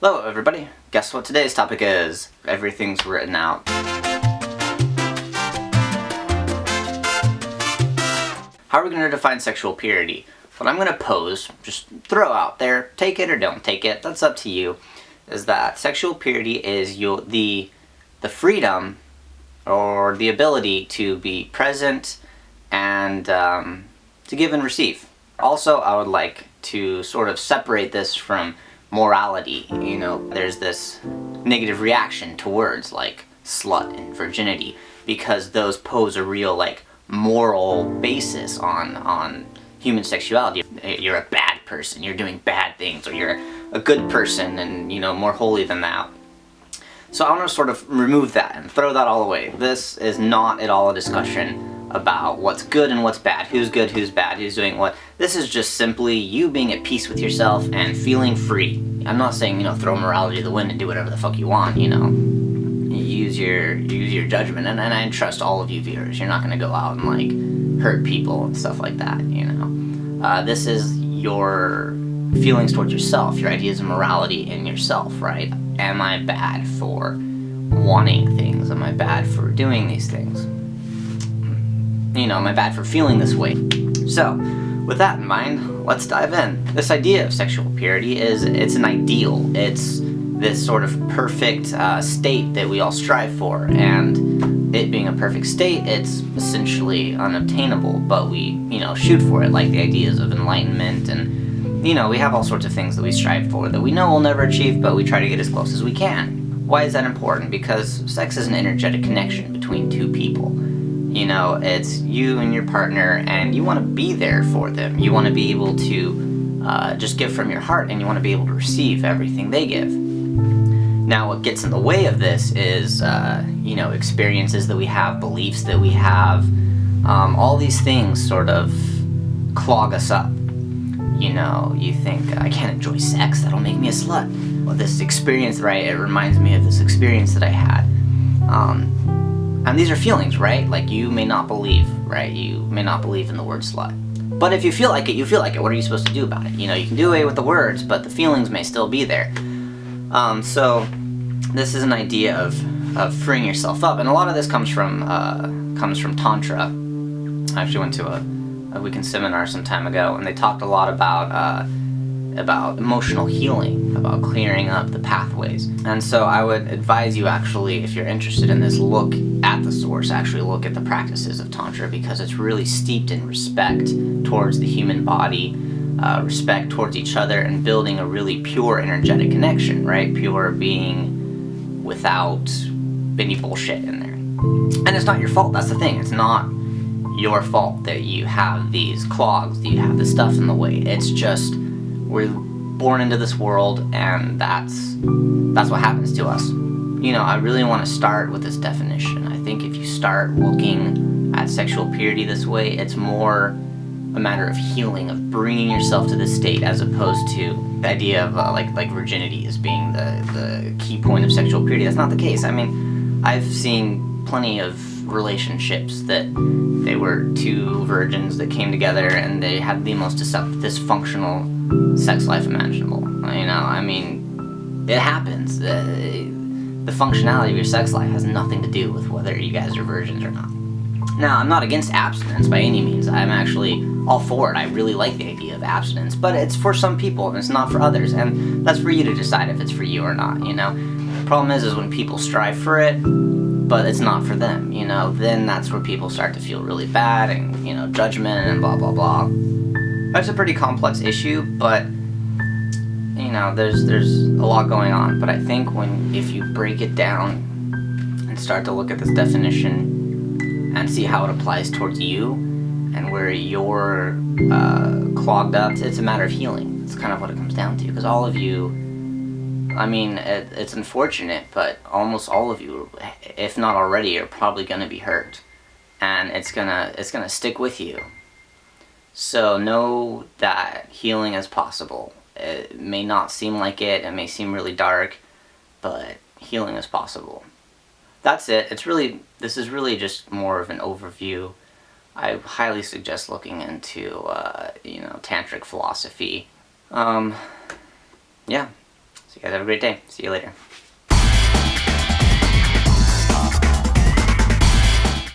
Hello everybody, guess what today's topic is? Everything's written out. How are we going to define sexual purity? What I'm going to pose, just throw out there, take it or don't take it, that's up to you, is that sexual purity is the freedom or the ability to be present and to give and receive. Also, I would like to sort of separate this from morality. You know, there's this negative reaction to words like slut and virginity because those pose a real moral basis on human sexuality. You're a bad person, you're doing bad things, or you're a good person and, you know, more holy than that. So I want to sort of remove that and throw that all away. This is not at all a discussion about what's good and what's bad, who's good, who's bad, who's doing what. This is just simply you being at peace with yourself and feeling free. I'm not saying, you know, throw morality to the wind and do whatever the fuck you want, you know. Use your judgment, and I trust all of you viewers. You're not going to go out and hurt people and stuff like that, you know. This is your feelings towards yourself, your ideas of morality in yourself, right? Am I bad for wanting things? Am I bad for doing these things? You know, am I bad for feeling this way? So, with that in mind, let's dive in. This idea of sexual purity it's an ideal. It's this sort of perfect state that we all strive for, and it being a perfect state, it's essentially unobtainable, but we, you know, shoot for it, like the ideas of enlightenment, and, you know, we have all sorts of things that we strive for that we know we'll never achieve, but we try to get as close as we can. Why is that important? Because sex is an energetic connection between two people. You know, it's you and your partner, and you want to be there for them. You want to be able to just give from your heart, and you want to be able to receive everything they give. Now, what gets in the way of this is, you know, experiences that we have, beliefs that we have, all these things sort of clog us up. You know, you think, I can't enjoy sex, that'll make me a slut. Well, this experience, right, it reminds me of this experience that I had. And these are feelings, right? Like, you may not believe, right? You may not believe in the word slut. But if you feel like it, you feel like it. What are you supposed to do about it? You know, you can do away with the words, but the feelings may still be there. So this is an idea of freeing yourself up, and a lot of this comes from Tantra. I actually went to a weekend seminar some time ago, and they talked a lot about emotional healing, about clearing up the pathways. And so I would advise you, actually, if you're interested in this, look at the source, actually look at the practices of Tantra, because it's really steeped in respect towards the human body, respect towards each other, and building a really pure energetic connection, right? Pure being without any bullshit in there. And it's not your fault, that's the thing. It's not your fault that you have these clogs, that you have this stuff in the way. It's just, we're born into this world, and that's what happens to us. You know, I really want to start with this definition. I think if you start looking at sexual purity this way, it's more a matter of healing, of bringing yourself to this state, as opposed to the idea of like virginity as being the key point of sexual purity. That's not the case. I mean, I've seen plenty of relationships that they were two virgins that came together and they had the most dysfunctional sex life imaginable. You know, I mean, it happens. The functionality of your sex life has nothing to do with whether you guys are virgins or not. Now, I'm not against abstinence by any means. I'm actually all for it. I really like the idea of abstinence, but it's for some people and it's not for others, and that's for you to decide if it's for you or not, you know? The problem is when people strive for it, but it's not for them, you know, then that's where people start to feel really bad and, you know, judgment and blah, blah, blah. That's a pretty complex issue, but, you know, there's a lot going on. But I think if you break it down and start to look at this definition and see how it applies towards you and where you're clogged up, it's a matter of healing. It's kind of what it comes down to, because all of you, I mean, it's unfortunate, but almost all of you, if not already, are probably going to be hurt, and it's gonna stick with you. So know that healing is possible. It may not seem like it may seem really dark, but healing is possible. That's it. This is really just more of an overview. I highly suggest looking into, you know, tantric philosophy. Yeah. So you guys have a great day. See you later.